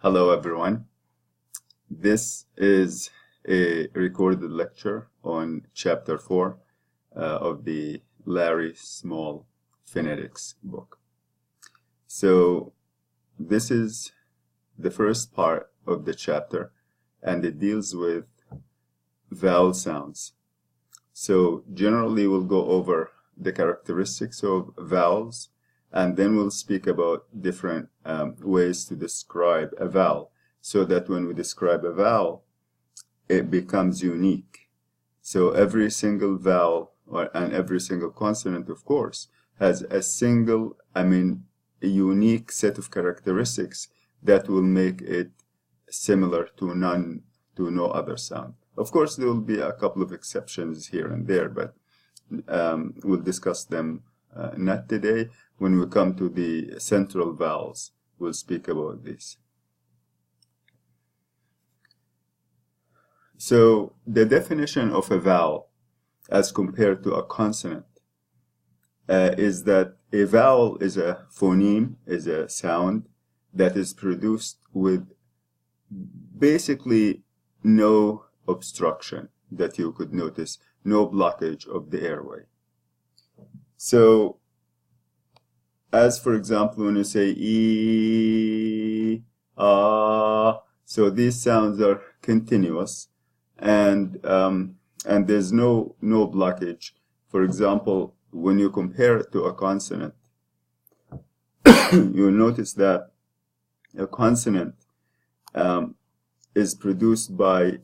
Hello everyone. This is a recorded lecture on Chapter 4 of the Larry Small Phonetics book. So this is the first part of the chapter and it deals with vowel sounds. So generally we'll go over the characteristics of vowels, and then we'll speak about different ways to describe a vowel, so that when we describe a vowel, it becomes unique. So every single vowel and every single consonant, of course, has a unique set of characteristics that will make it similar to no other sound. Of course, there will be a couple of exceptions here and there, but we'll discuss them not today. When we come to the central vowels, we'll speak about this. So the definition of a vowel as compared to a consonant is that a vowel is a phoneme, is a sound that is produced with basically no obstruction that you could notice, no blockage of the airway. So as for example, when you say e, ah, so these sounds are continuous, and there's no blockage. For example, when you compare it to a consonant, you'll notice that a consonant is produced by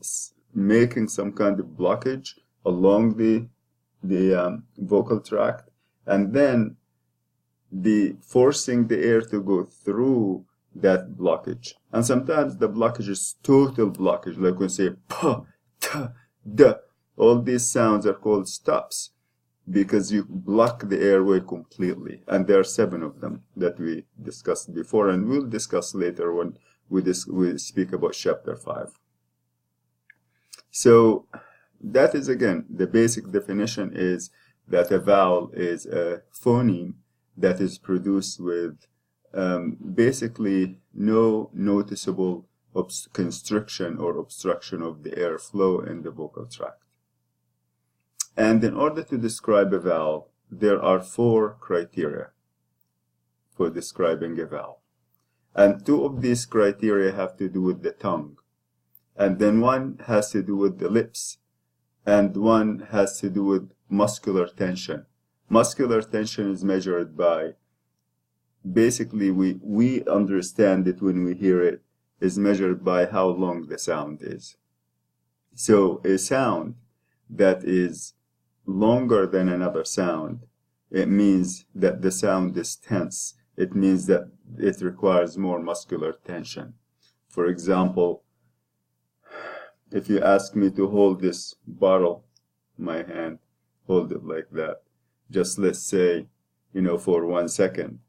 making some kind of blockage along the vocal tract, and then forcing the air to go through that blockage. And sometimes the blockage is total blockage, like when we say p, t, d. All these sounds are called stops because you block the airway completely. And there are 7 of them that we discussed before, and we'll discuss later when we speak about Chapter 5. So that is, again, the basic definition is that a vowel is a phoneme that is produced with basically no noticeable constriction or obstruction of the airflow in the vocal tract. And in order to describe a vowel, there are 4 criteria for describing a vowel. And 2 of these criteria have to do with the tongue. And then 1 has to do with the lips. And 1 has to do with muscular tension. Muscular tension is measured by, basically we understand it when we hear it, is measured by how long the sound is. So a sound that is longer than another sound, it means that the sound is tense. It means that it requires more muscular tension. For example, if you ask me to hold this bottle in my hand, hold it like that, just let's say, for 1 second,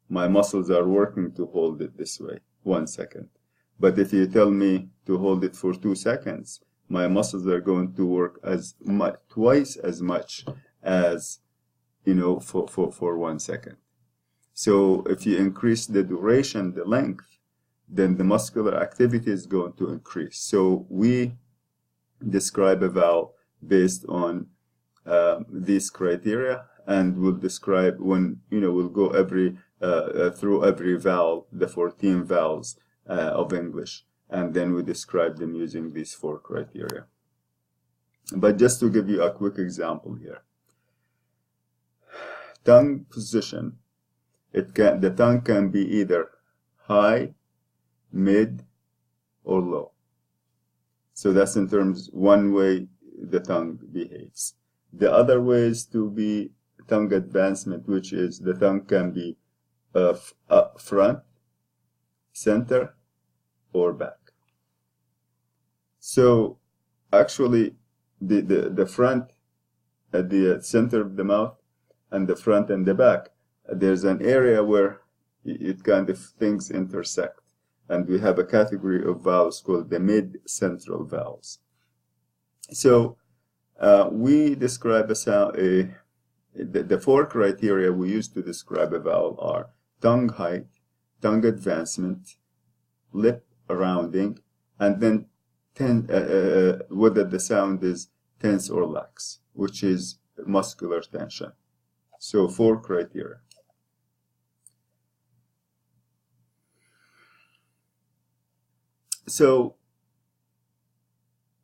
my muscles are working to hold it this way, 1 second. But if you tell me to hold it for 2 seconds, my muscles are going to work twice as much as, for 1 second. So if you increase the duration, the length, then the muscular activity is going to increase. So we describe a vowel based on these criteria, and we'll describe we'll go through every vowel, the 14 vowels of English, and then we describe them using these 4 criteria. But just to give you a quick example here, tongue position, the tongue can be either high, mid, or low. So that's in terms 1 way the tongue behaves. The other way is to be tongue advancement, which is the tongue can be up front, center, or back. So actually the front at the center of the mouth and the front and the back, there's an area where it kind of things intersect. And we have a category of vowels called the mid-central vowels. So we describe a sound, the 4 criteria we use to describe a vowel are tongue height, tongue advancement, lip rounding, and then whether the sound is tense or lax, which is muscular tension. So 4 criteria. So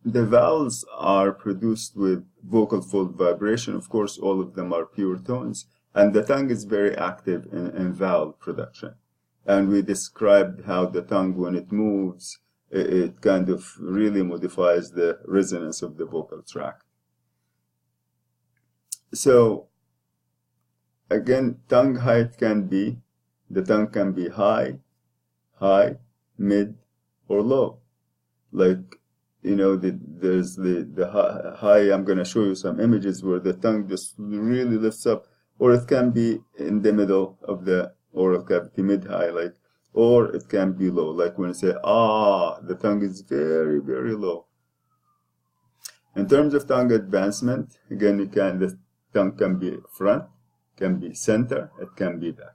the vowels are produced with vocal fold vibration. Of course, all of them are pure tones, and the tongue is very active in vowel production. And we described how the tongue, when it moves, it kind of really modifies the resonance of the vocal tract. So again, tongue height can be, the tongue can be high, mid, or low. Like, you know, there's the high, I'm going to show you some images where the tongue just really lifts up, or it can be in the middle of the oral cavity, mid-high, like, or it can be low, like when I say, ah, the tongue is very, very low. In terms of tongue advancement, again, the tongue can be front, can be center, it can be back.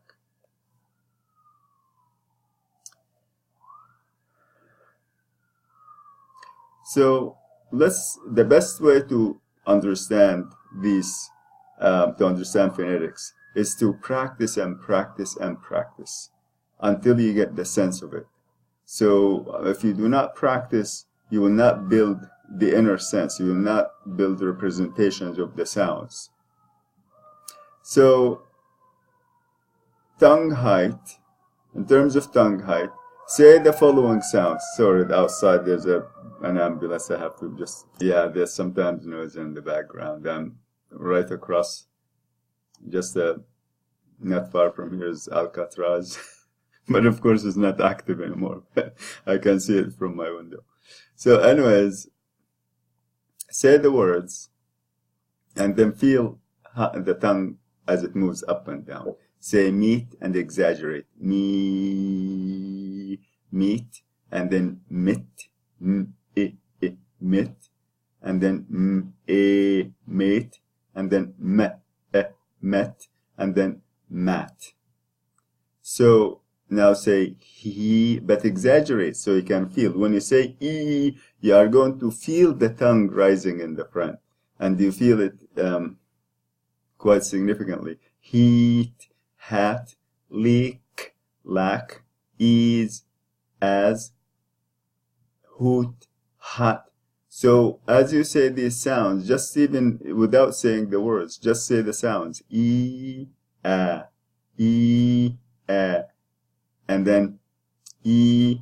So the best way to understand these, to understand phonetics, is to practice and practice and practice until you get the sense of it. So if you do not practice, you will not build the inner sense. You will not build representations of the sounds. So tongue height, in terms of tongue height, say the following sounds. Sorry, outside there's an ambulance. I have to just, yeah, there's sometimes noise in the background. I'm right across, just not far from here is Alcatraz. But of course it's not active anymore. I can see it from my window. So anyways, say the words and then feel the tongue as it moves up and down. Say meat and exaggerate. Me, meat, and then mit, mit, and then mate, and then met, and then mat. So now say he, but exaggerate so you can feel. When you say e, you are going to feel the tongue rising in the front, and you feel it quite significantly. Heat, hat, leak, lack, ease, as, hoot, hot. So as you say these sounds, just even without saying the words, just say the sounds. E, a, and then e,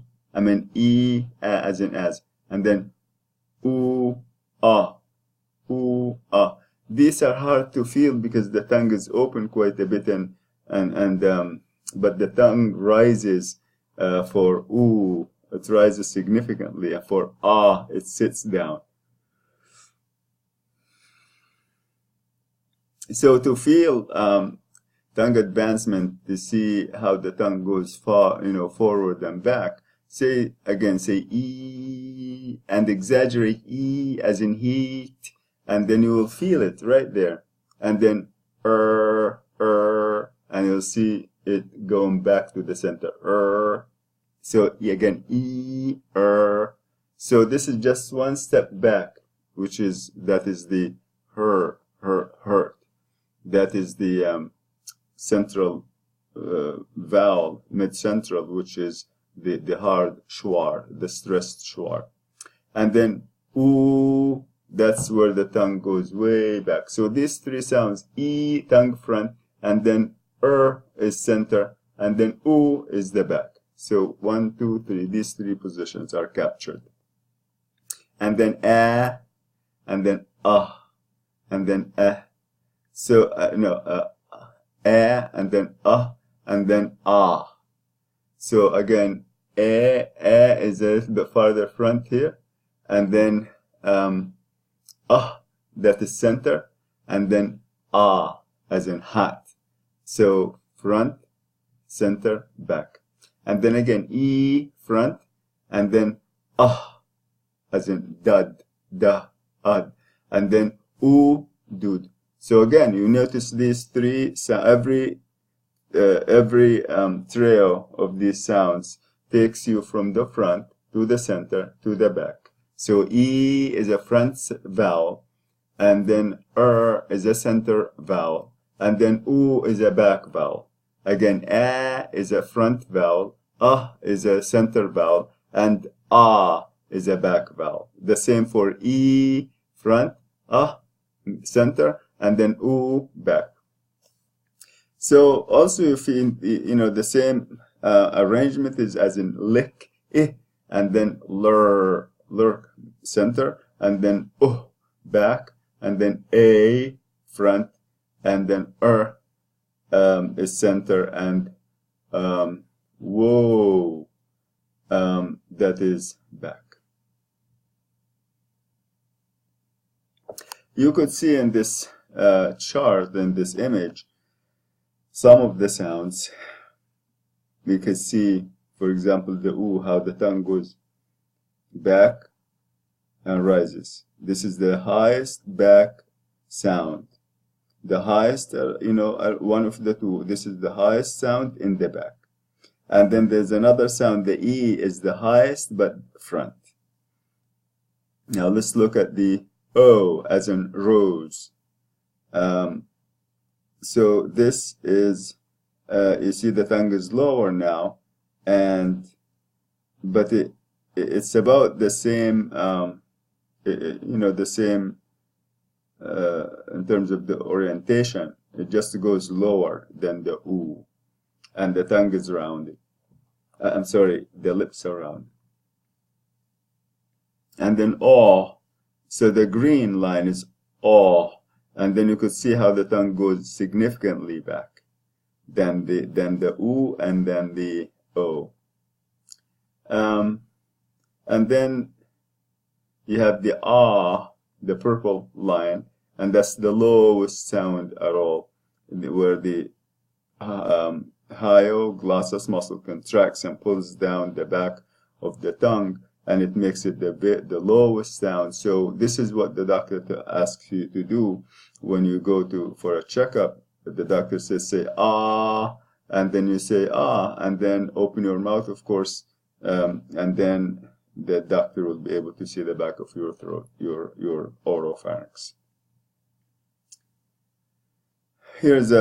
as in as, and then oo, ah. These are hard to feel because the tongue is open quite a bit, but the tongue rises for oo, it rises significantly, and for ah, it sits down. So to feel tongue advancement, to see how the tongue goes far, forward and back, say e, and exaggerate e as in heat, and then you will feel it right there, and then and you'll see it going back to the center, So again, e, So this is just one step back, that is the hurt. That is the central vowel, mid-central, which is the hard schwa, the stressed schwa. And then oo, that's where the tongue goes way back. So these three sounds, e, tongue front, and then is center, and then oo is the back. So 1, 2, 3, these three positions are captured. And then a, and then and then So and then and then ah. So again, a is a little bit farther front here, and then that is center, and then as in hat. So front, center, back, and then again e, front, and then as in dud, ad, and then dude. So again, you notice these three, so every trio of these sounds takes you from the front to the center, to the back. So E is a front vowel, and then is a center vowel, and then U is a back vowel. Again, A is a front vowel, is a center vowel, and A is a back vowel. The same for E, front, center, and then U, back. So also you feel, the same arrangement is as in lick, and then lurk, center, and then back, and then A, front, and then is center, and whoa, that is back. You could see in this chart, in this image, some of the sounds. We can see, for example, the U, how the tongue goes back and rises. This is the highest back sound. The highest, one of the two. This is the highest sound in the back. And then there's another sound. The E is the highest, but front. Now let's look at the O, as in rose. So this is, you see the tongue is lower now, but it's about the same, the same in terms of the orientation. It just goes lower than the U, and the tongue is rounded. I'm sorry, the lips are rounded. And then O. So the green line is O, and then you could see how the tongue goes significantly back, then the U, and then the O. And then you have the the purple line, and that's the lowest sound at all, where the hyoglossus muscle contracts and pulls down the back of the tongue, and it makes it the lowest sound. So this is what the doctor asks you to do when you go for a checkup. The doctor says, say and then you say and then open your mouth, of course, and then the doctor will be able to see the back of your throat, your oropharynx. Here's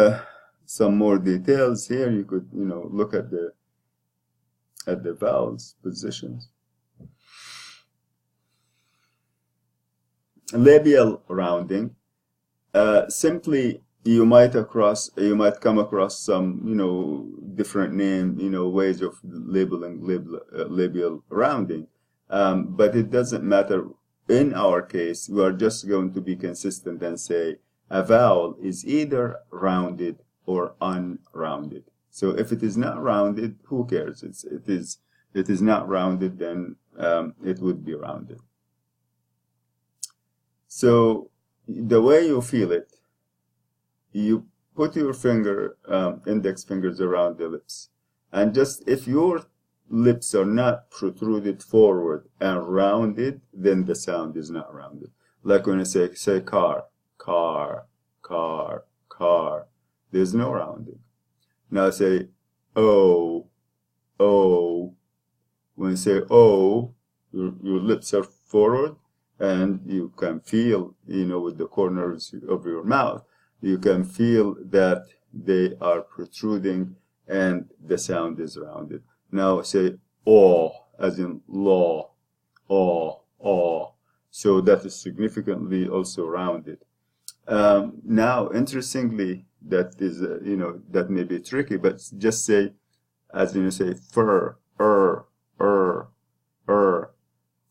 some more details. Here you could look at the vowels positions. Labial rounding. Simply, you might come across some different ways of labeling labial rounding, but it doesn't matter. In our case, we are just going to be consistent and say a vowel is either rounded or unrounded. So if it is not rounded, who cares? It is not rounded, then it would be rounded. So the way you feel it, you put your index fingers around the lips, and just if your lips are not protruded forward and rounded, then the sound is not rounded. Like when I say car, car, car, car, there's no rounding. Now say O, O. When you say O, your lips are forward, and you can feel, with the corners of your mouth, you can feel that they are protruding and the sound is rounded. Now say O, as in law, O. So that is significantly also rounded. Now, interestingly, that is, that may be tricky, but just say, as say, fur,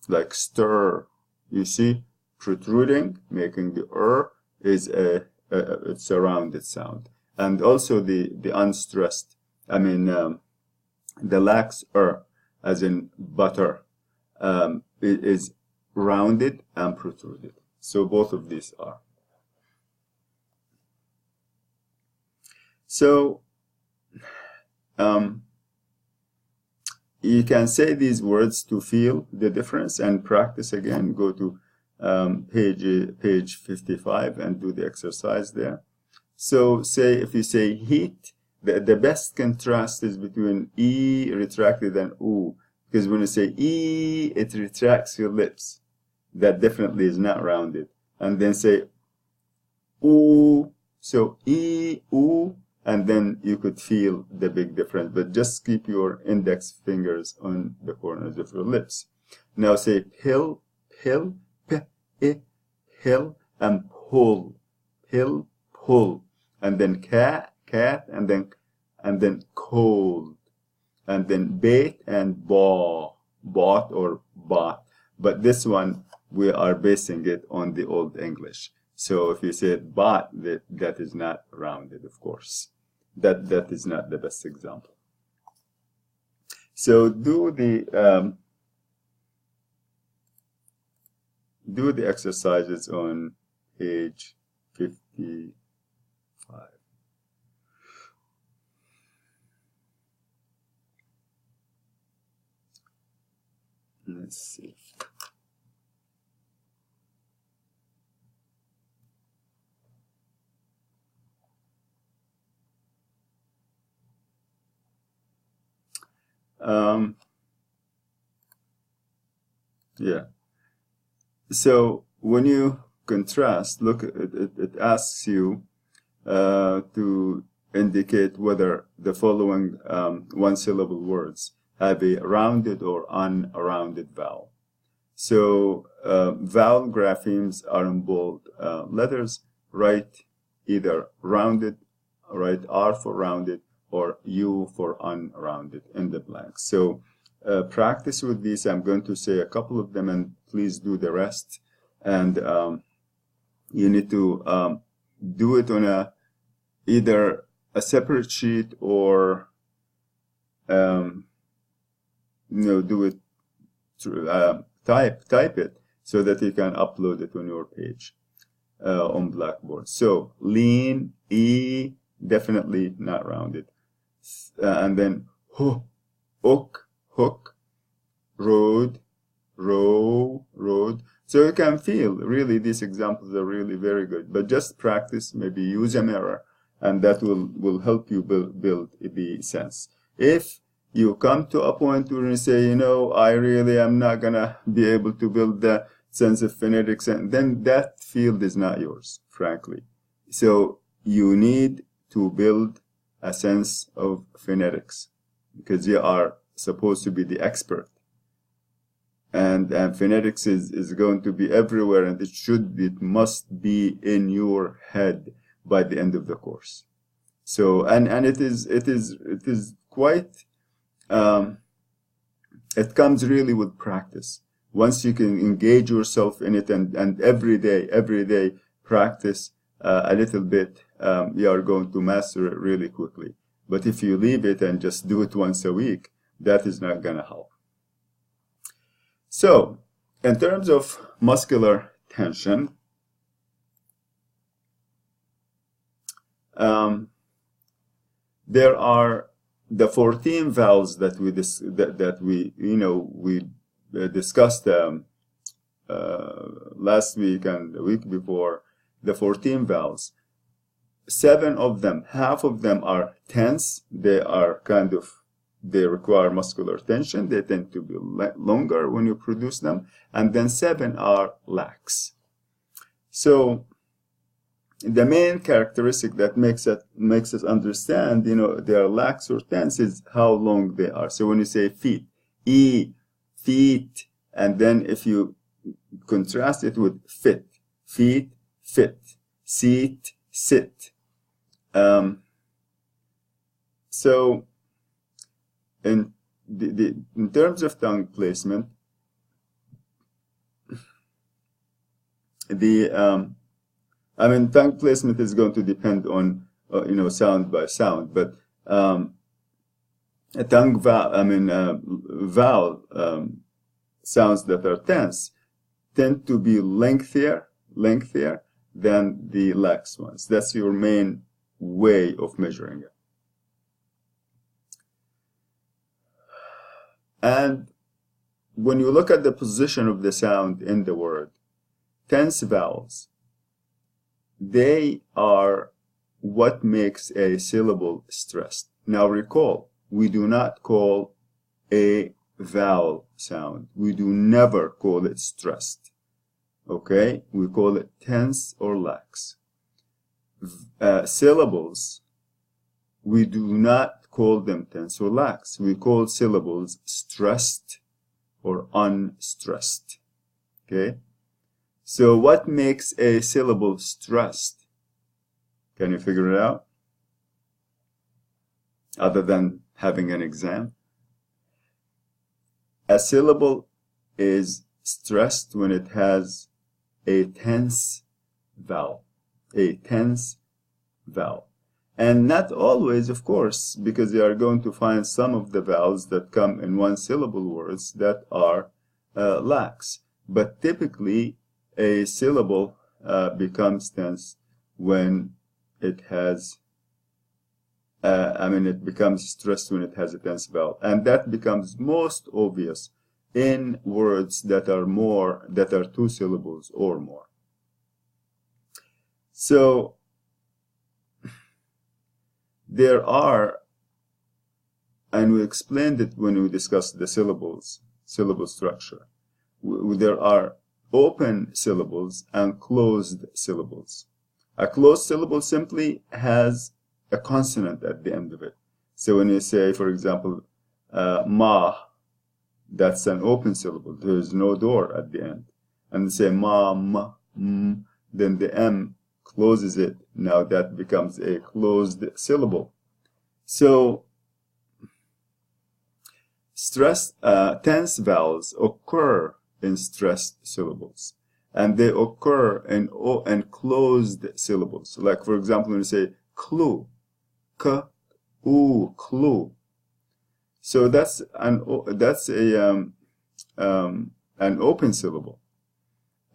like stir. You see, protruding, making the is it's a rounded sound. And also the unstressed, the lax as in butter, is rounded and protruded. So both of these are. So you can say these words to feel the difference and practice again. Go to page 55 and do the exercise there. So if you say heat, the best contrast is between E retracted and U. Because when you say E, it retracts your lips. That definitely is not rounded. And then say oo. So E, oo, and then you could feel the big difference. But just keep your index fingers on the corners of your lips. Now say pill, pill, pill, and pull, pill, pull, and then cat, and then cold, and then bait and bought or bought. But this one we are basing it on the Old English. So if you say bought, that is not rounded, of course. That is not the best example. So do the exercises on page 55. Let's see. Yeah. So when you contrast, look, it asks you to indicate whether the following one-syllable words have a rounded or unrounded vowel. So vowel graphemes are in bold letters. Write either rounded, write R for rounded, or U for unrounded in the blanks. So practice with these. I'm going to say a couple of them, and please do the rest. And you need to do it on either a separate sheet or do it through, type it so that you can upload it on your page on Blackboard. So lean, E, definitely not rounded. And then hook, road, road. So you can feel, really, these examples are really very good. But just practice, maybe use a mirror, and that will help you build the sense. If you come to a point where you say, I really am not going to be able to build the sense of phonetics, and then that field is not yours, frankly. So you need to build a sense of phonetics because you are supposed to be the expert. And phonetics is going to be everywhere, and it must be in your head by the end of the course. So and it is quite it comes really with practice. Once you can engage yourself in it and every day practice a little bit, you are going to master it really quickly. But if you leave it and just do it once a week, that is not going to help. So, in terms of muscular tension, there are the 14 vowels that we discussed last week and the week before. The 14 vowels, 7 of them, half of them are tense. They require muscular tension. They tend to be longer when you produce them. And then 7 are lax. So the main characteristic that makes us understand, they are lax or tense is how long they are. So when you say feet, E, feet, and then if you contrast it with fit, feet, fit, seat, sit. So in terms of tongue placement, tongue placement is going to depend on sound by sound, but a tongue vowel sounds that are tense tend to be lengthier than the lax ones. That's your main way of measuring it. And when you look at the position of the sound in the word, tense vowels, they are what makes a syllable stressed. Now recall, we do not call a vowel sound. We do never call it stressed. Okay, we call it tense or lax. Syllables, we do not call them tense or lax. We call syllables stressed or unstressed. Okay, so what makes a syllable stressed? Can you figure it out? Other than having an exam? A syllable is stressed when it has a tense vowel. A tense vowel. And not always, of course, because you are going to find some of the vowels that come in one syllable words that are lax. But typically, a syllable becomes tense when it has, it becomes stressed when it has a tense vowel. And that becomes most obvious in words that are two syllables or more. So, there are, and we explained it when we discussed the syllable structure. There are open syllables and closed syllables. A closed syllable simply has a consonant at the end of it. So when you say, for example, ma, that's an open syllable. There is no door at the end. And you say ma, m, then the m closes it. Now that becomes a closed syllable. So tense vowels occur in stressed syllables, and they occur in closed syllables. Like, for example, when you say clue, k, u, clue. So that's an open syllable.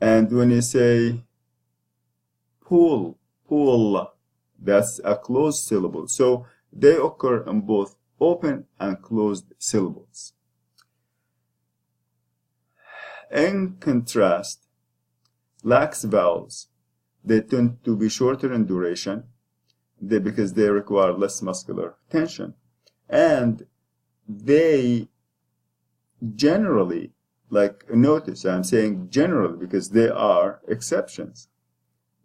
And when you say pool, that's a closed syllable. So they occur in both open and closed syllables. In contrast, lax vowels, they tend to be shorter in duration because they require less muscular tension. And they generally, like, notice I'm saying generally because there are exceptions.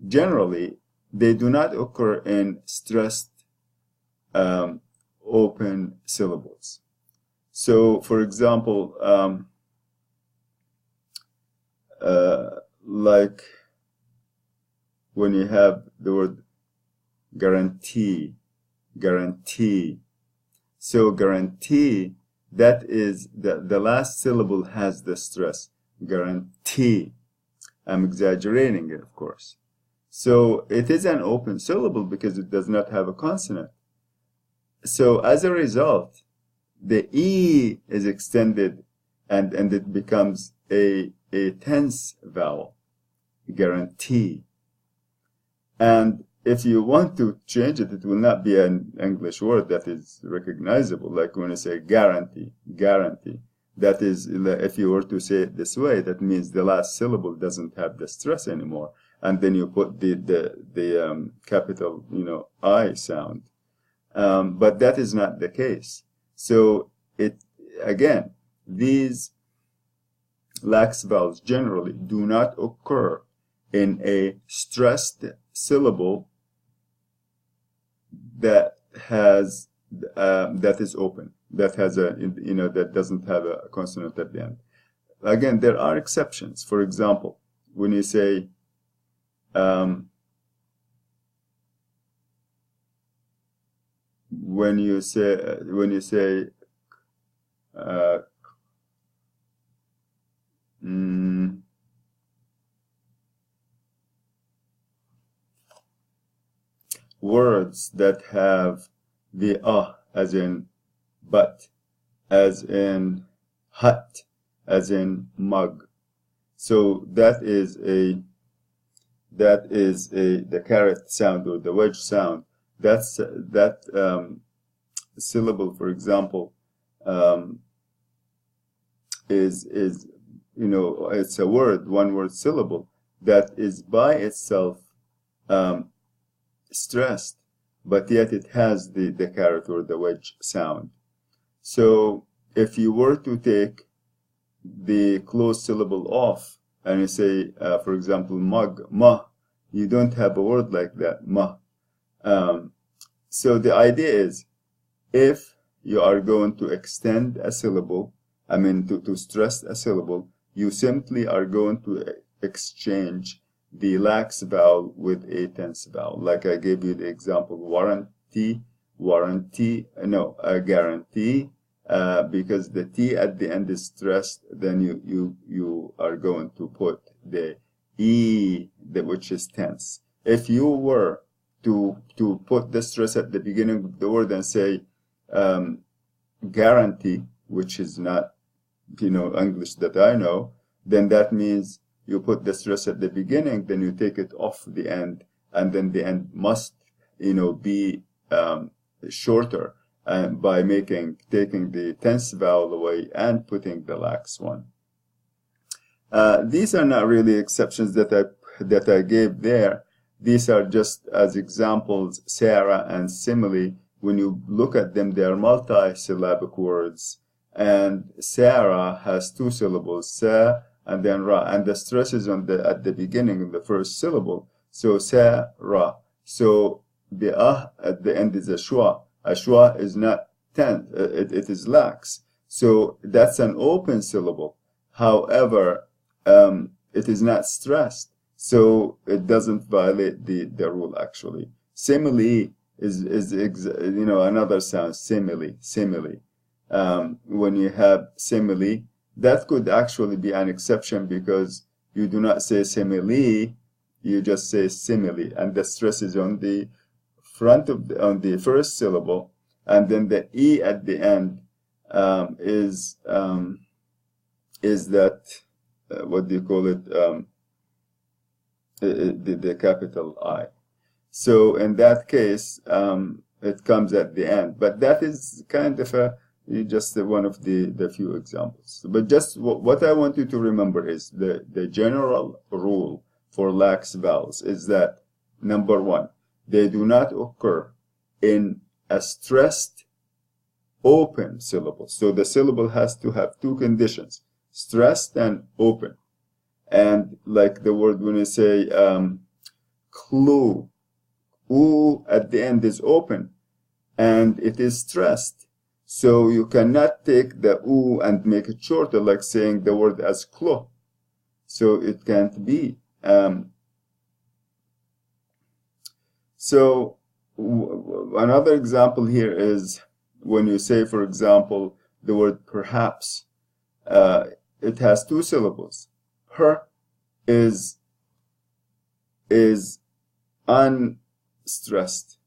Generally, they do not occur in stressed open syllables. So, for example, like when you have the word guarantee. So guarantee, that is the last syllable has the stress. Guarantee. I'm exaggerating it, of course. So it is an open syllable because it does not have a consonant. So as a result, the E is extended and it becomes a tense vowel. Guarantee. And if you want to change it, it will not be an English word that is recognizable. Like when you say guarantee. That is, if you were to say it this way, that means the last syllable doesn't have the stress anymore. And then you put the capital, I sound. But that is not the case. So again, these lax vowels generally do not occur in a stressed syllable that is open, that has that doesn't have a consonant at the end. Again, there are exceptions. For example, when you say words that have the as in but, as in hut, as in mug. So that is the caret sound or the wedge sound. That syllable, for example, is it's a word, one word syllable that is by itself stressed, but yet it has the caret or the wedge sound. So if you were to take the closed syllable off and you say, for example, mug, ma, you don't have a word like that, ma. So the idea is, if you are going to extend a syllable, to stress a syllable, you simply are going to exchange the lax vowel with a tense vowel. Like I gave you the example, warranty, guarantee. Because the T at the end is stressed, then you are going to put the E, which is tense. If you were to put the stress at the beginning of the word and say guarantee, which is not English that I know, then that means you put the stress at the beginning, then you take it off the end, and then the end must be shorter. By taking the tense vowel away and putting the lax one. These are not really exceptions that I gave there. These are just as examples, Sarah and simile. When you look at them, they are multi-syllabic words. And Sarah has 2 syllables, sa and then ra, and the stress is at the beginning of the first syllable. So Sarah. So the at the end is a schwa. Ashwa is not tense, it is lax. So that's an open syllable. However, it is not stressed. So it doesn't violate the rule actually. Simile is another sound, simile. When you have simile, that could actually be an exception because you do not say simile, you just say simile, and the stress is on the front of on the first syllable, and then the E at the end is that what do you call it, the capital I. So in that case it comes at the end, but that is kind of just one of the few examples. But just what I want you to remember is the general rule for lax vowels is that, number 1, they do not occur in a stressed open syllable. So the syllable has to have 2 conditions, stressed and open. And like the word when you say clue, oo at the end is open and it is stressed. So you cannot take the oo and make it shorter, like saying the word as clo. So it can't be. So another example here is when you say, for example, the word perhaps. It has 2 syllables. Per is unstressed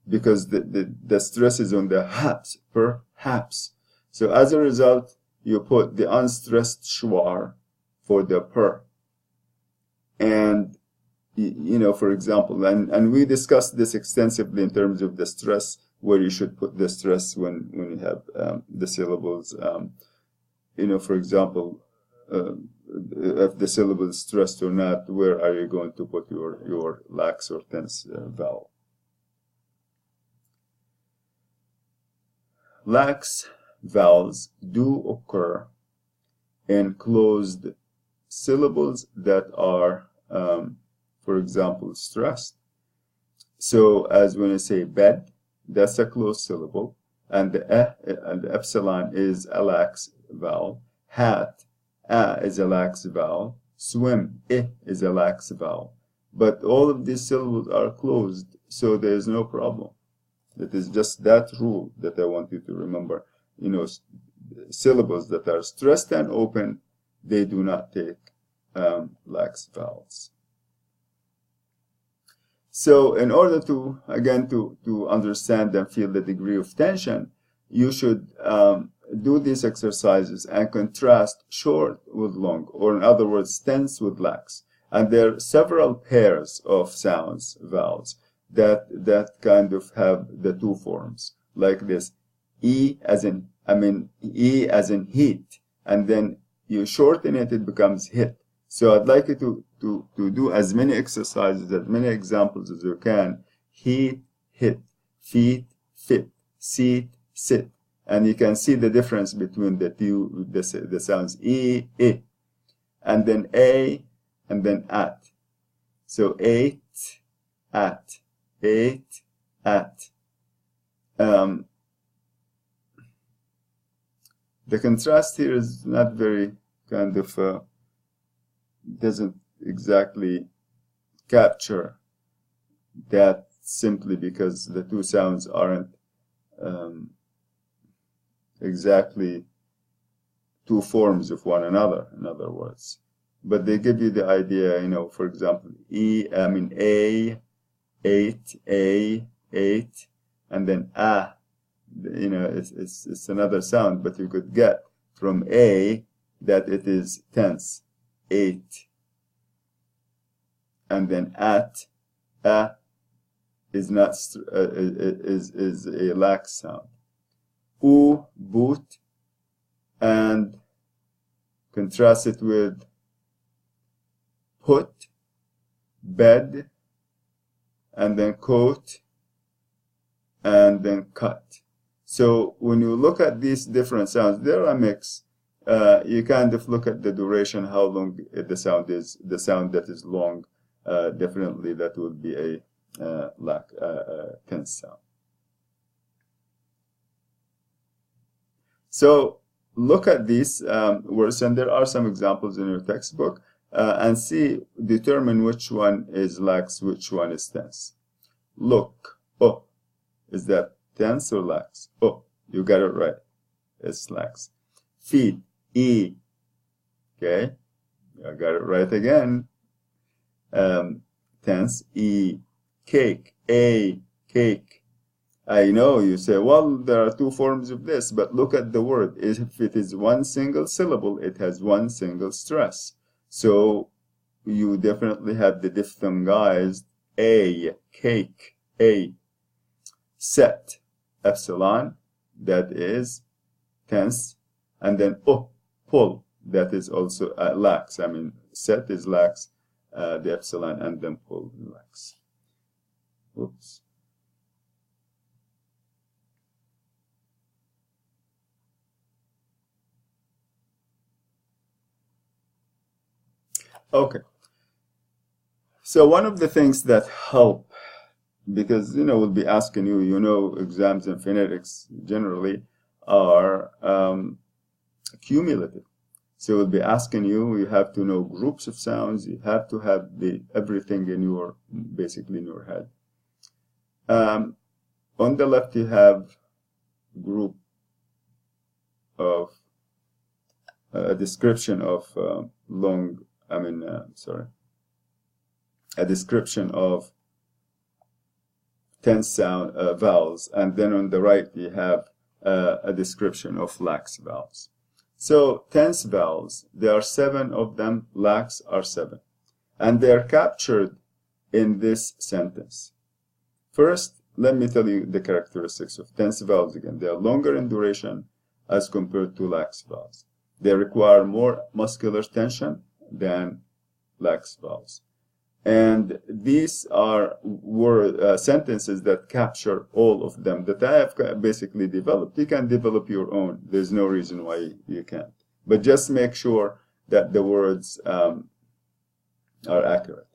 because the stress is on the haps, perhaps. So as a result, you put the unstressed schwar for the per. And for example, and we discussed this extensively in terms of the stress, where you should put the stress when you have the syllables. For example, if the syllable is stressed or not, where are you going to put your lax or tense vowel? Lax vowels do occur in closed syllables that are, for example, stressed. So as when I say bed, that's a closed syllable, and the and the epsilon is a lax vowel. Hat, is a lax vowel. Swim, is a lax vowel. But all of these syllables are closed, so there is no problem. That is just that rule that I want you to remember. Syllables that are stressed and open, they do not take lax vowels. So in order to, again, to understand and feel the degree of tension, you should do these exercises and contrast short with long, or in other words, tense with lax. And there are several pairs of sounds, vowels, that kind of have the 2 forms, like this. E as in heat, and then you shorten it, it becomes hit. So I'd like you to do as many exercises, as many examples as you can. Heat, hit, feet, fit, seat, sit. And you can see the difference between the two, the sounds E, I, and then A, and then at. So 8, at, 8, at. The contrast here is not very kind of, doesn't exactly capture that, simply because the two sounds aren't exactly two forms of one another, in other words. But they give you the idea, you know, for example, A, 8, A, 8, and then A, you know, it's another sound, but you could get from A that it is tense, 8. And then at, A is not is a lax sound. U, boot, and contrast it with put, bed, and then coat, and then cut. So when you look at these different sounds, they're a mix. You kind of look at the duration, how long the sound is. The sound that is long, definitely that would be a tense sound. So look at these words, and there are some examples in your textbook, and determine which one is lax, which one is tense. Look, oh, is that tense or lax? Oh, you got it right. It's lax. Feed, E. Okay, I got it right again. Tense, E. Cake, A, cake. I know you say, well, there are two forms of this, but look at the word. If it is one single syllable, it has one single stress. So you definitely have the diphthongized A, cake, A. Set, epsilon, that is tense, and then pull, that is also lax. I mean, set is lax, the epsilon, and then pull, lax. Oops. Okay. So one of the things that help, because, you know, we'll be asking you, you know, exams in phonetics generally are cumulative. So we'll be asking you, you have to know groups of sounds, you have to have everything in your, basically in your head. On the left, you have group of a description of a description of tense sound vowels, and then on the right you have a description of lax vowels. So tense vowels, there are 7 of them, lax are 7, and they are captured in this sentence. First, let me tell you the characteristics of tense vowels again. They are longer in duration as compared to lax vowels. They require more muscular tension than lax vowels. And these are sentences that capture all of them that I have basically developed. You can develop your own. There's no reason why you can't. But just make sure that the words are accurate.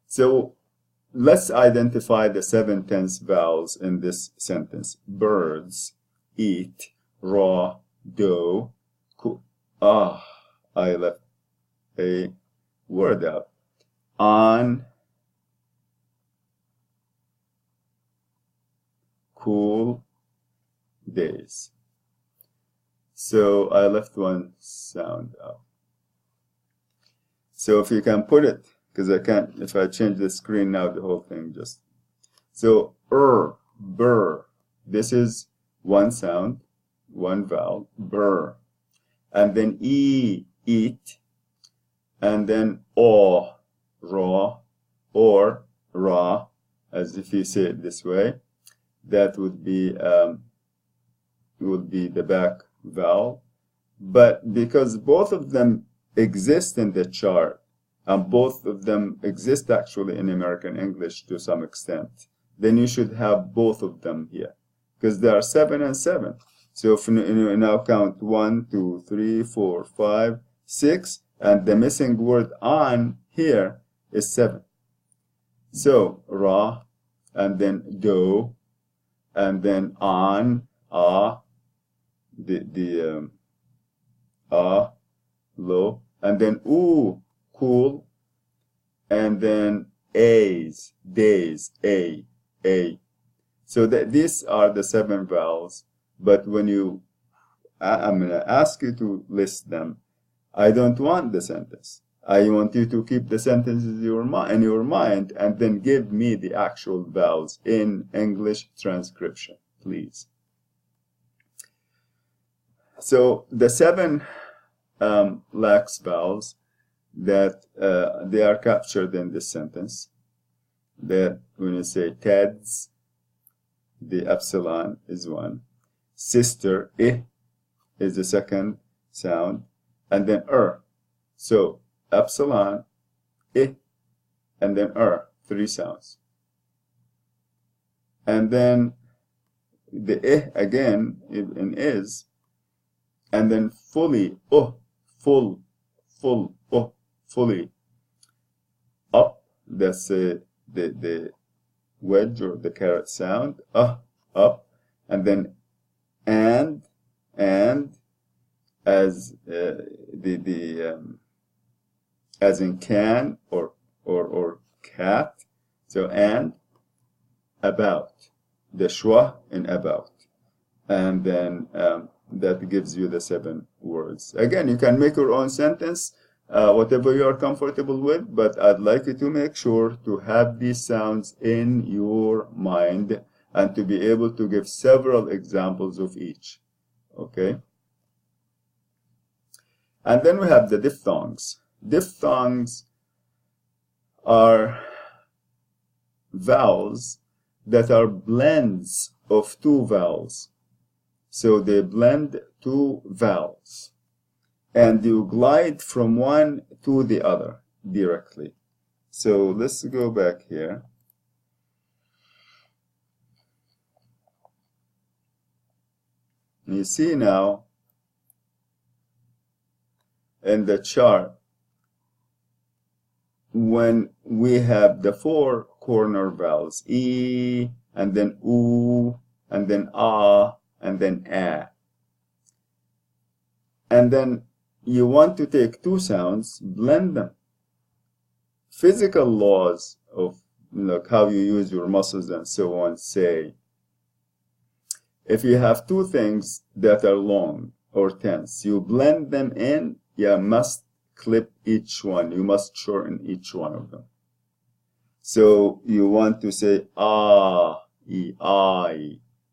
So let's identify the 7 tense vowels in this sentence. Birds, eat, raw, dough, cool. Ah, I left a word out. On cool days. So I left one sound out. So if you can put it, because I can't, if I change the screen now, the whole thing just. So burr. This is one sound, one vowel, burr. And then eat. And then raw, or raw, as if you say it this way. That would be the back vowel. But because both of them exist in the chart, and both of them exist actually in American English to some extent, then you should have both of them here, because there are 7 and 7. So if you now count 1, 2, 3, 4, 5, 6, and the missing word on here is 7. So ra, and then do, and then on, low, and then ooh, cool, and then a's, days, a. So these are the 7 vowels. But when I'm going to ask you to list them, I don't want the sentence. I want you to keep the sentences in your mind and then give me the actual vowels in English transcription, please. So the 7 lax vowels that they are captured in this sentence, that when you say Ted's, the epsilon is 1. Sister, is the second sound, and then So epsilon, and then 3 sounds. And then the again in is, and then fully, full, fully. Up, that's the wedge or the caret sound, up, and then and as as in can or cat. So and about, the schwa in about, and then that gives you the 7 words. Again, you can make your own sentence, whatever you are comfortable with, but I'd like you to make sure to have these sounds in your mind and to be able to give several examples of each. Okay? And then we have the diphthongs. Diphthongs are vowels that are blends of 2 vowels. So they blend 2 vowels, and you glide from one to the other directly. So let's go back here. You see now in the chart, when we have the 4 corner vowels, E, and then U, and then A, and then A. And then you want to take 2 sounds, blend them. Physical laws of how you use your muscles and so on say, if you have 2 things that are long or tense, you blend them in, you must clip each one. You must shorten each one of them. So you want to say I.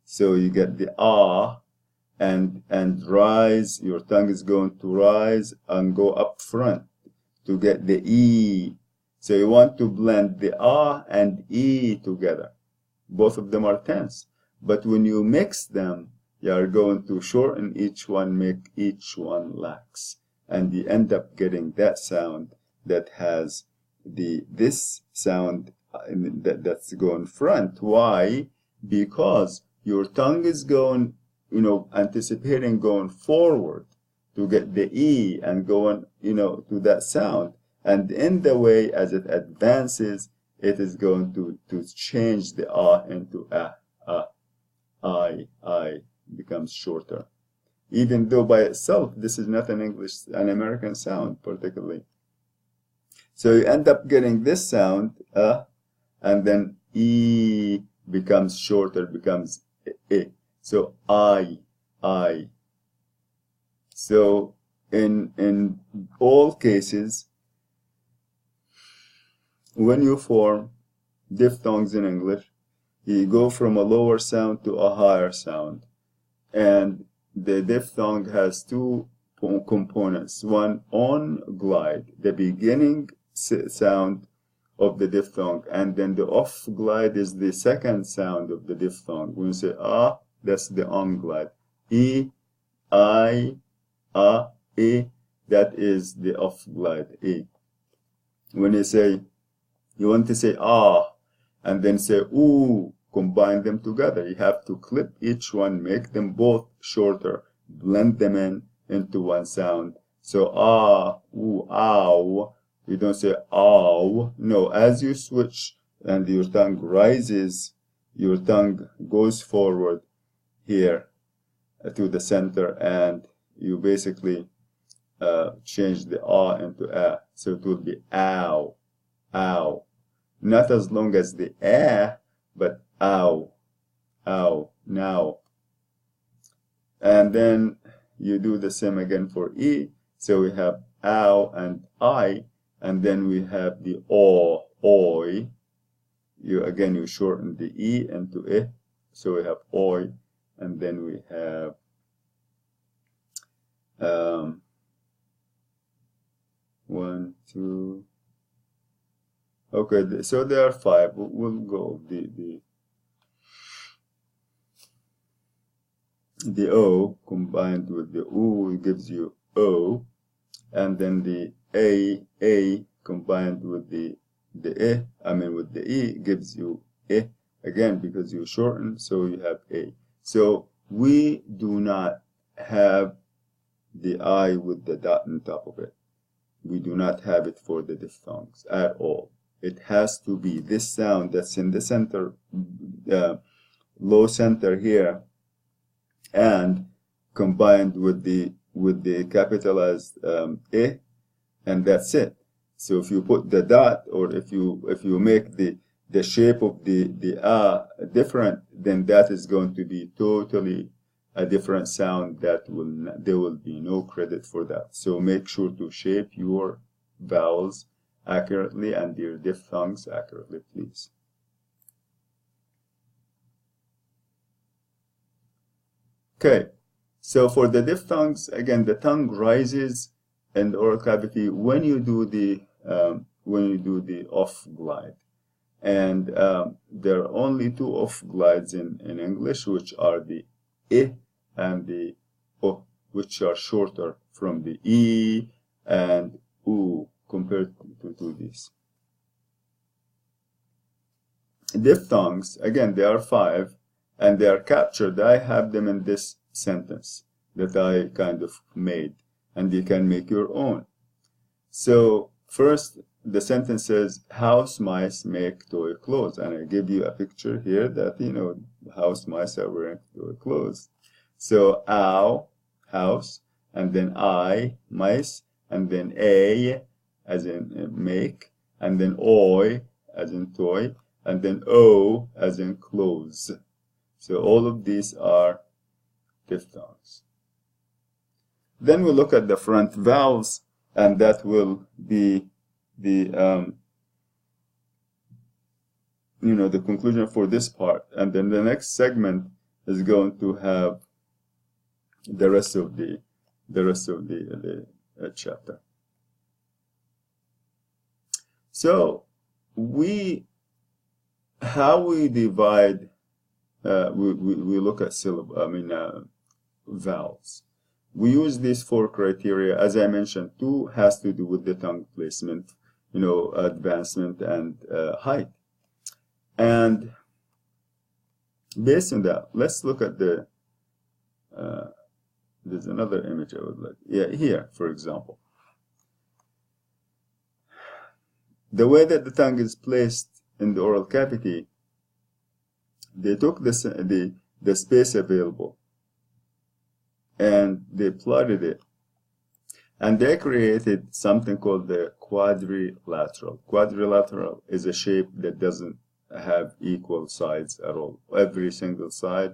So you get the and rise. Your tongue is going to rise and go up front to get the E. So you want to blend the and E together. Both of them are tense. But when you mix them, you are going to shorten each one, make each one lax. And you end up getting that sound that has this sound that's going front. Why? Because your tongue is going, anticipating going forward to get the E and going, to that sound. And in the way as it advances, it is going to change the into I becomes shorter. Even though by itself, this is not an American sound particularly. So you end up getting this sound, and then E becomes shorter, becomes E. So I. So in all cases, when you form diphthongs in English, you go from a lower sound to a higher sound. And the diphthong has 2 components. One, on glide, the beginning sound of the diphthong, and then the off glide is the second sound of the diphthong. When you say that's the on glide. E, I, E, that is the off glide. E. When you want to say and then say ooh, combine them together. You have to clip each one, make them both shorter, blend them into one sound. So ah, ooh, ow. You don't say ow. No, as you switch and your tongue rises, your tongue goes forward here to the center, and you basically change the ah into ah. So it will be ow, ow. Not as long as the ah, but ow, ow, now. And then you do the same again for E. So we have ow and I, and then we have the o, oi. You shorten the E into I. So we have oi, and then we have one, two. Okay, so there are five. We'll go the O combined with the U gives you O, and then the A combined with the with the E gives you I again, because you shorten, so you have A. So we do not have the I with the dot on top of it. We do not have it for the diphthongs at all. It has to be this sound that's in the center, low center here, and combined with the capitalized I, and that's it. So if you put the dot, or if you make the shape of the different, then that is going to be totally a different sound. There will be no credit for that. So make sure to shape your vowels accurately and your diphthongs accurately, please. Okay, so for the diphthongs, again, the tongue rises in the oral cavity when you do the off glide, and there are only two off glides in English, which are the I and the O, which are shorter from the E and U compared to these. Diphthongs, again, there are five, and they are captured. I have them in this sentence that I kind of made, and you can make your own. So first, the sentence says, house mice make toy clothes, and I give you a picture here that, you know, house mice are wearing toy clothes. So ow, house, and then I, mice, and then a, as in make, and then oi, as in toy, and then o, as in clothes. So all of these are diphthongs. Then we look at the front vowels, and that will be the the conclusion for this part. And then the next segment is going to have the rest of the chapter. So how we divide, we look at vowels. We use these four criteria. As I mentioned, two has to do with the tongue placement, advancement and height. And based on that, let's look at the there's another image I would like. Yeah, here, for example. The way that the tongue is placed in the oral cavity, they took the space available and they plotted it, and they created something called the quadrilateral. Quadrilateral is a shape that doesn't have equal sides at all. Every single side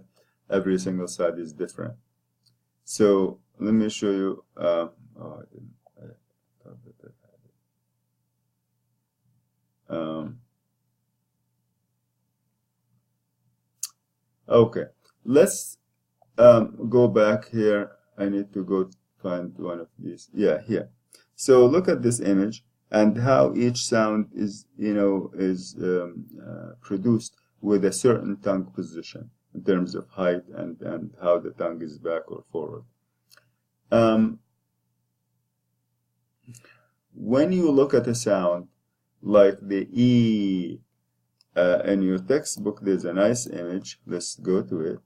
is different. So let me show you. Okay, let's go back here. I need to go find one of these. Yeah, here. So look at this image and how each sound is, produced with a certain tongue position in terms of height and how the tongue is back or forward. When you look at a sound like the E, in your textbook, there's a nice image. Let's go to it.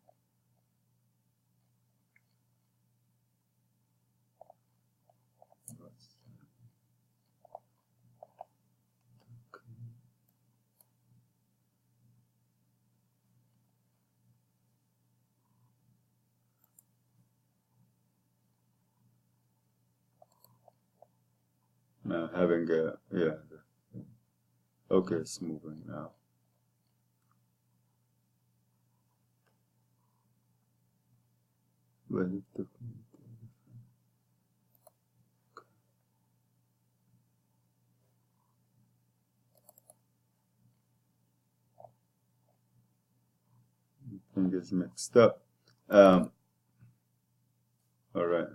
Now having a, yeah, okay, it's moving now. But it took me to thing is mixed up. All right.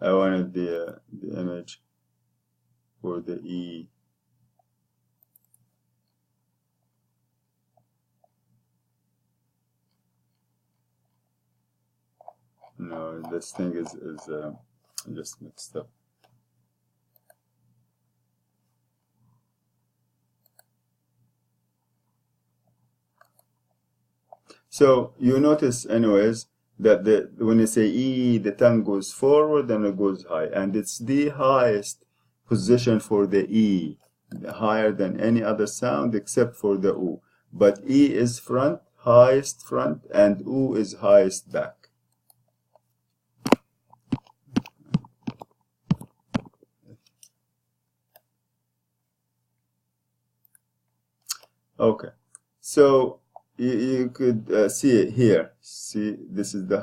I wanted the image for the E. No, this thing is just mixed up. So you notice, anyways, that when you say E, the tongue goes forward and it goes high, and it's the highest position for the E, higher than any other sound except for the U. But E is front, highest front, and U is highest back. Okay, so you could see it here. See, this is the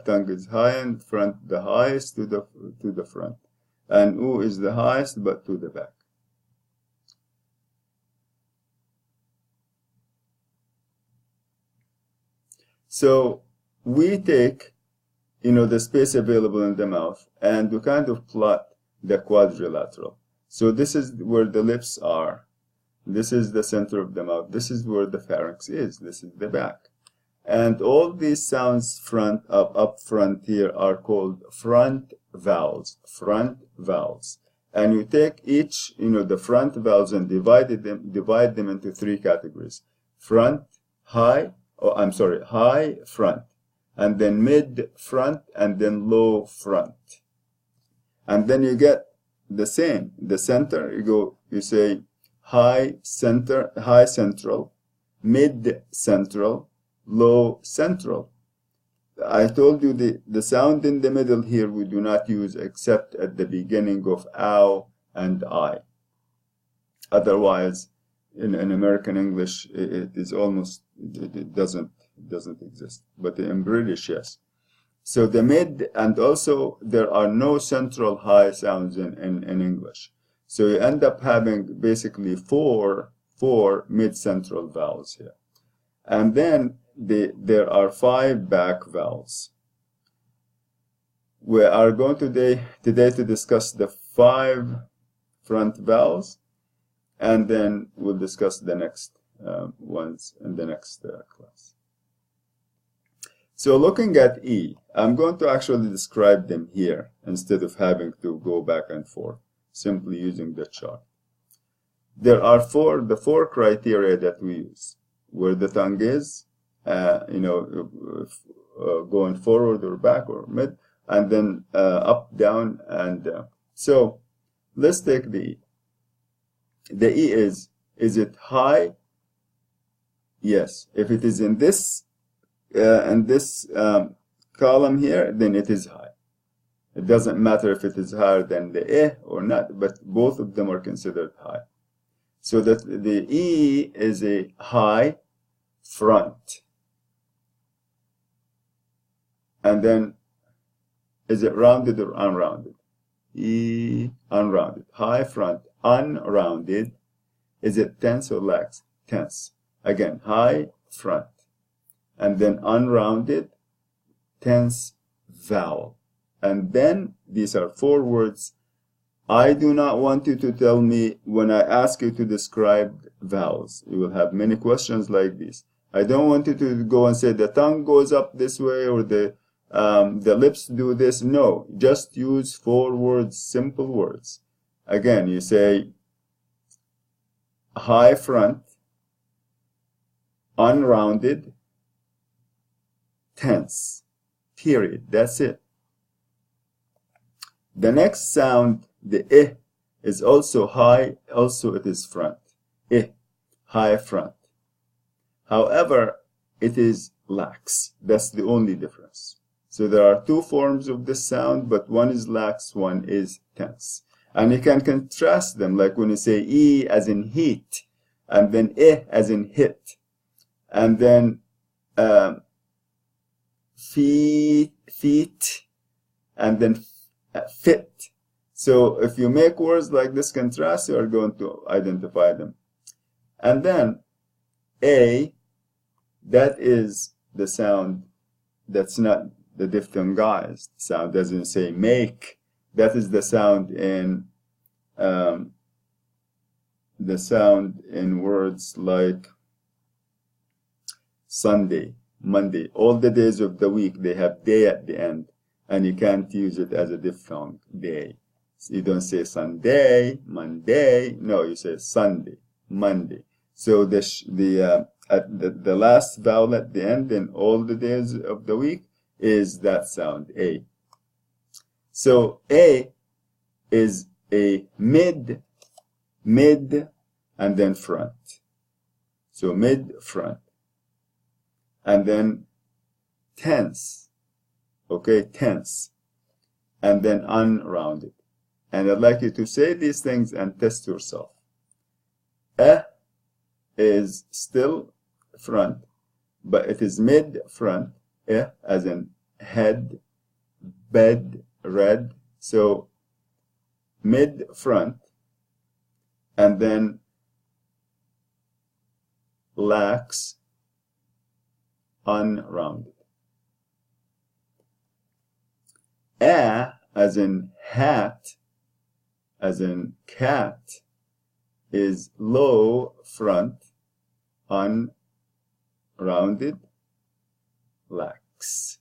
tongue is high and front, the highest to the front, and U is the highest but to the back. So we take the space available in the mouth and we kind of plot the quadrilateral. So this is where the lips are. This is the center of the mouth. This is where the pharynx is. This is the back. And all these sounds up front here are called front vowels. Front vowels. And you take each, the front vowels and divide them into three categories. Front, high, high, front. And then mid, front, and then low, front. And then you get the same. The center, you say, high central, mid central, low central. I told you the sound in the middle here we do not use except at the beginning of ow and I. Otherwise, in American English, it doesn't exist. But in British, yes. So the mid, and also there are no central high sounds in English. So you end up having basically four mid-central vowels here. And then there are 5 back vowels. We are going today to discuss the 5 front vowels, and then we'll discuss the next ones in the next class. So looking at E, I'm going to actually describe them here instead of having to go back and forth, simply using the chart. There are the four criteria that we use, where the tongue is, going forward or back or mid, and then up, down, and so let's take the E. The E is it high? Yes. If it is in this column here, then it is high. It doesn't matter if it is higher than the E or not, but both of them are considered high. So that the E is a high front. And then, is it rounded or unrounded? E, unrounded. High front, unrounded. Is it tense or lax? Tense. Again, high front. And then unrounded, tense vowel. And then these are 4 words. I do not want you to tell me when I ask you to describe vowels. You will have many questions like this. I don't want you to go and say the tongue goes up this way or the lips do this. No, just use 4 words, simple words. Again, you say high front, unrounded, tense, period. That's it. The next sound, the I, is also high, also it is front. I, high front. However, it is lax. That's the only difference. So there are 2 forms of this sound, but one is lax, one is tense. And you can contrast them, like when you say E as in heat, and then I as in hit, and then feet, and then fit. So if you make words like this contrast, you are going to identify them. And then A, that is the sound that's not the diphthongized sound. Doesn't say make. That is the sound in words like Sunday, Monday. All the days of the week, they have day at the end, and you can't use it as a diphthong, day. So you don't say Sunday, Monday. No, you say Sunday, Monday. So the last vowel at the end in all the days of the week is that sound, A. So A is a mid, and then front. So mid, front. And then tense. Okay, tense. And then unrounded. And I'd like you to say these things and test yourself. Is still front, but it is mid front, as in head, bed, red. So mid front, and then lax, unrounded. As in hat, as in cat, is low front, unrounded, lax.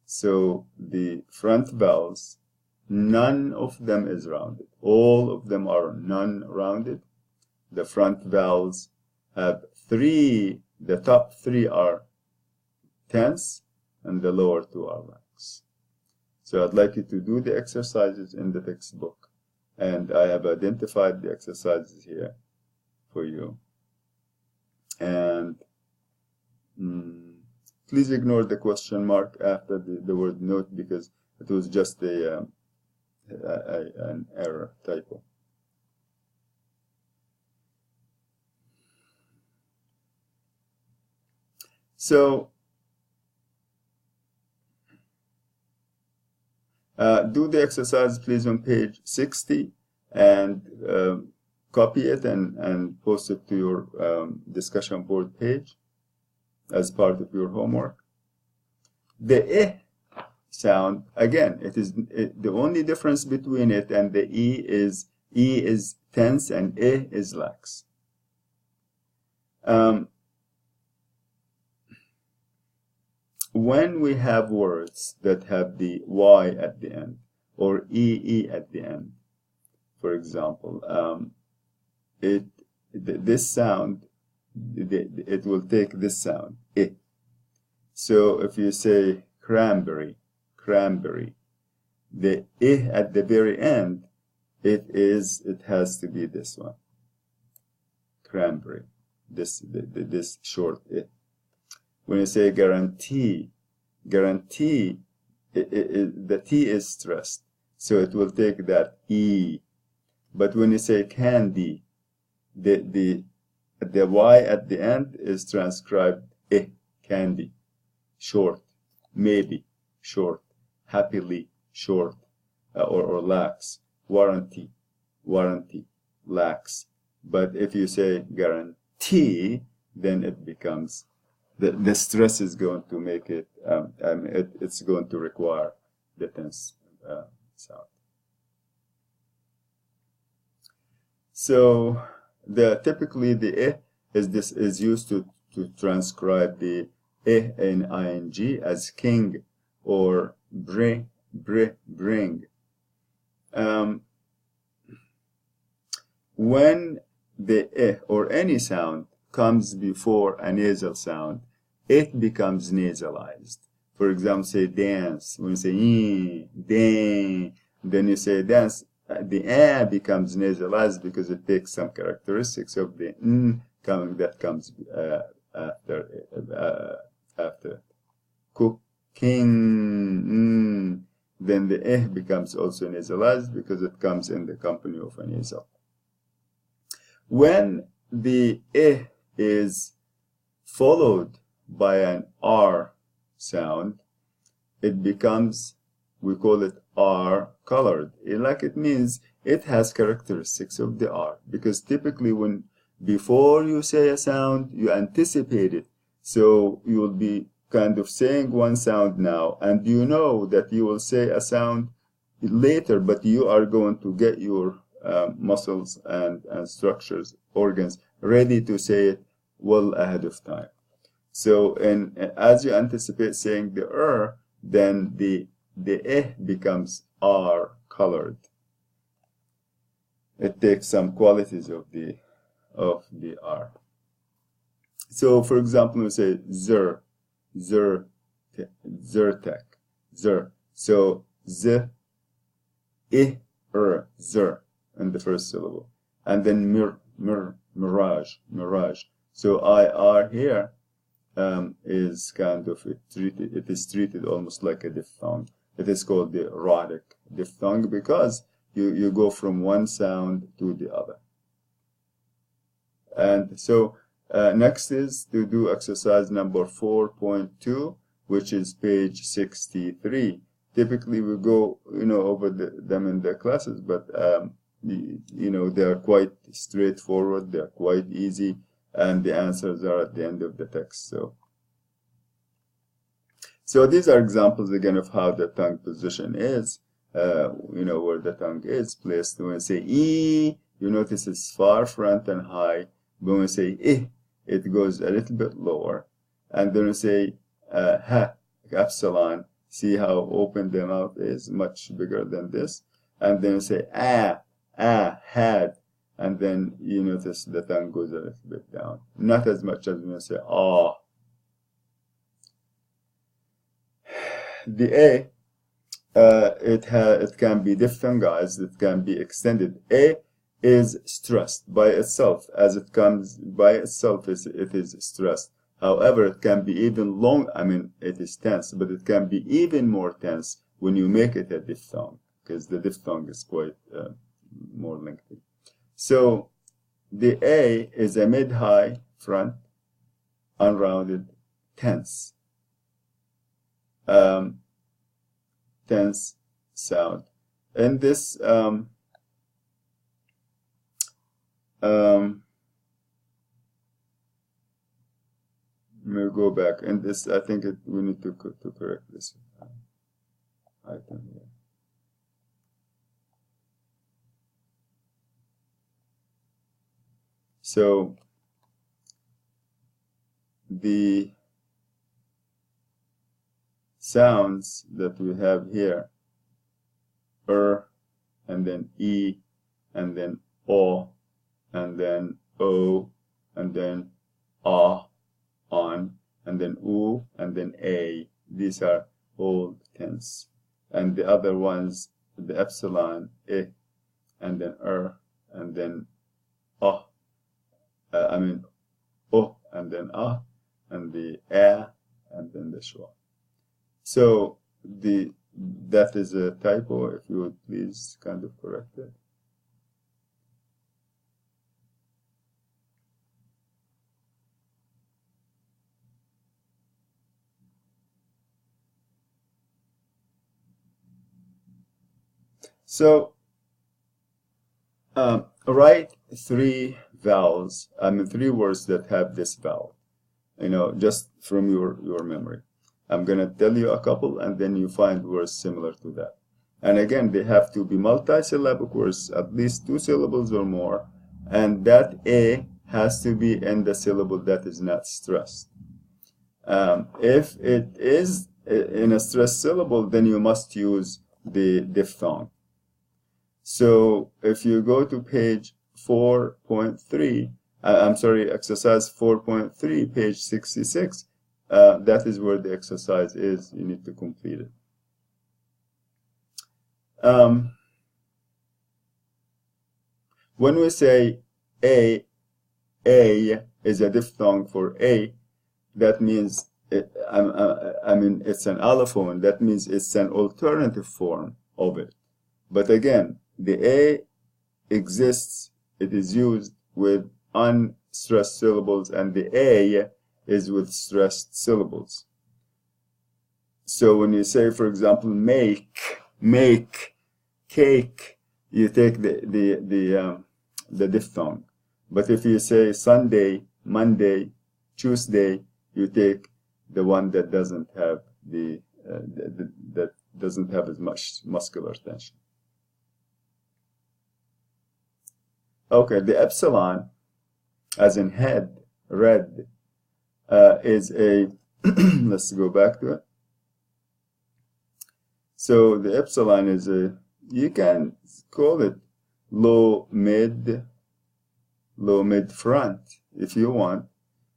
So the front vowels, none of them is rounded. All of them are non-rounded. The front vowels have 3, the top 3 are tense, and the lower 2 are lax. So I'd like you to do the exercises in the textbook, and I have identified the exercises here for you. And please ignore the question mark after the word note, because it was just an error, typo. So do the exercise, please, on page 60, and copy it and post it to your discussion board page as part of your homework. The I sound, again, the only difference between it and the E is tense and I is lax. When we have words that have the Y at the end or EE at the end, for example, this sound, it will take this sound, I. So if you say cranberry, the I at the very end, it has to be this one, cranberry, this short I. When you say guarantee, the T is stressed, so it will take that E. But when you say candy, the Y at the end is transcribed I, candy, short, maybe, short, happily, short, or lax, warranty, lax, But if you say guarantee, then it becomes, the stress is going to make it, it's going to require the tense sound. So typically the is used to transcribe the in ing as king or bring. When the or any sound comes before a nasal sound, it becomes nasalized. For example, say dance. When you say dan, then you say dance, the becomes nasalized because it takes some characteristics of the that comes after. Cooking. Then the becomes also nasalized because it comes in the company of a nasal. When the is followed by an R sound, it becomes, we call it R colored. Like it means it has characteristics of the R, because typically when before you say a sound, you anticipate it. So you will be kind of saying one sound now, and you know that you will say a sound later, but you are going to get your muscles and structures, organs ready to say it well ahead of time. So, and as you anticipate saying the then the becomes R colored. It takes some qualities of the R. So, for example, we say zertek. So z zer in the first syllable, and then mirage. So IR here is kind of it is treated almost like a diphthong. It is called the rhotic diphthong because you go from one sound to the other. And so next is to do exercise number 4.2, which is page 63. Typically we go over them in the classes, but they are quite straightforward, they are quite easy, and the answers are at the end of the text. So these are examples again of how the tongue position is, where the tongue is placed. When we say E, you notice it's far front and high. When we say I, it goes a little bit lower. And then we say ha, epsilon. See how open the mouth is, much bigger than this. And then we say had. And then you notice the tongue goes a little bit down. Not as much as when we say ah. The A, it can be diphthongized, it can be extended. A is stressed by itself. As it comes by itself, it is stressed. However, it can be even long, it is tense, but it can be even more tense when you make it a diphthong, because the diphthong is quite more lengthy. So the A is a mid-high front, unrounded, tense. Tense sound. And this we'll go back, and this I think we need to correct this item here. So the sounds that we have here, and then E, and then O, and then O, and then A, on, and then U, and then A. These are all tense. And the other ones, the epsilon, I, and then and then O, O, and then A, and the A, and then the schwa. So that is a typo. If you would please kind of correct it. So write 3 vowels, I mean 3 words that have this vowel, just from your memory. I'm going to tell you a couple, and then you find words similar to that. And again, they have to be multi-syllabic words, at least 2 syllables or more, and that A has to be in the syllable that is not stressed. If it is in a stressed syllable, then you must use the diphthong. So if you go to page 4.3, I'm sorry, exercise 4.3, page 66, that is where the exercise is. You need to complete it. When we say A is a diphthong for A, that means I mean it's an allophone. That means it's an alternative form of it. But again, the A exists. It is used with unstressed syllables, and the A is with stressed syllables. So when you say, for example, make, cake, you take the diphthong. But if you say Sunday, Monday, Tuesday, you take the one that doesn't have that doesn't have as much muscular tension. Okay, the epsilon, as in head, red, is a let's go back to it. So the epsilon is you can call it low mid front if you want,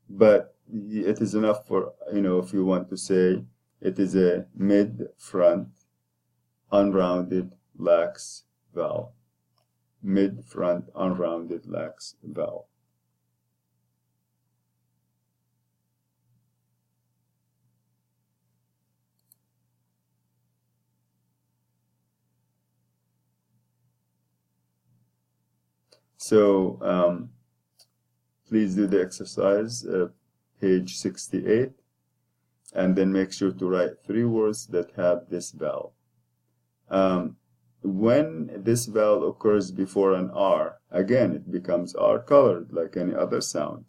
but it is enough for, if you want to say it is a mid front unrounded lax vowel. Mid front unrounded lax vowel. So please do the exercise, page 68, and then make sure to write 3 words that have this vowel. When this vowel occurs before an R, again, it becomes R-colored like any other sound.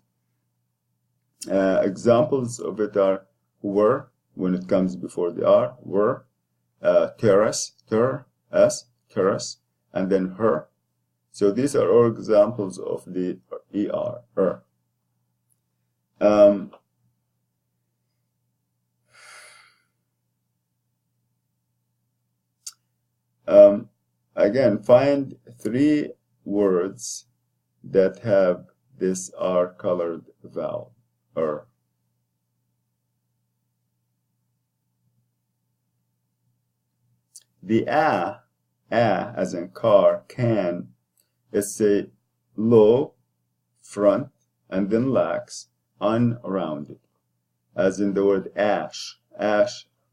Examples of it are were, when it comes before the R, were, terrace, terrace, and then her. So these are all examples of the ER. Again, find 3 words that have this R-colored vowel, The a as in car, can, is a low front and then lax, unrounded, as in the word ash,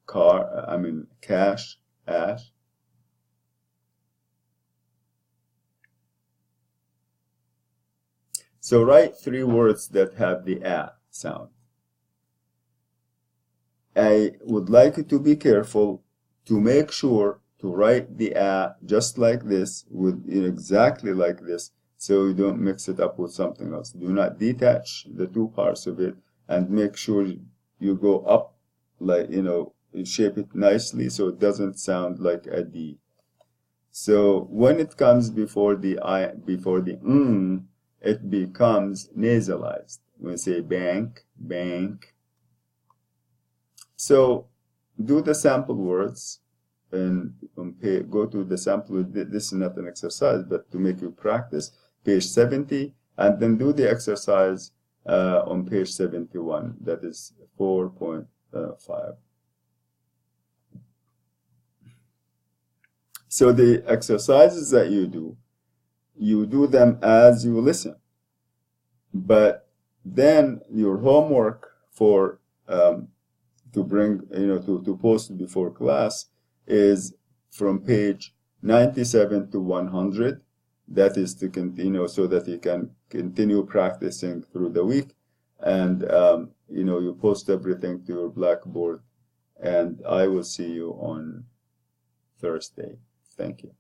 car, cash, ash. So write 3 words that have the a sound. I would like you to be careful to make sure to write the a just like this, with exactly like this, so you don't mix it up with something else. Do not detach the 2 parts of it, and make sure you go up, like, shape it nicely so it doesn't sound like a D. So when it comes before the I, before the it becomes nasalized. When we say bank, bank. So do the sample words and go to the sample. This is not an exercise, but to make you practice, page 70, and then do the exercise on page 71. That is 4.5. So the exercises that you do them as you listen. But then your homework for to bring, to post before class is from page 97 to 100. That is to continue, so that you can continue practicing through the week. And you post everything to your Blackboard, and I will see you on Thursday. Thank you.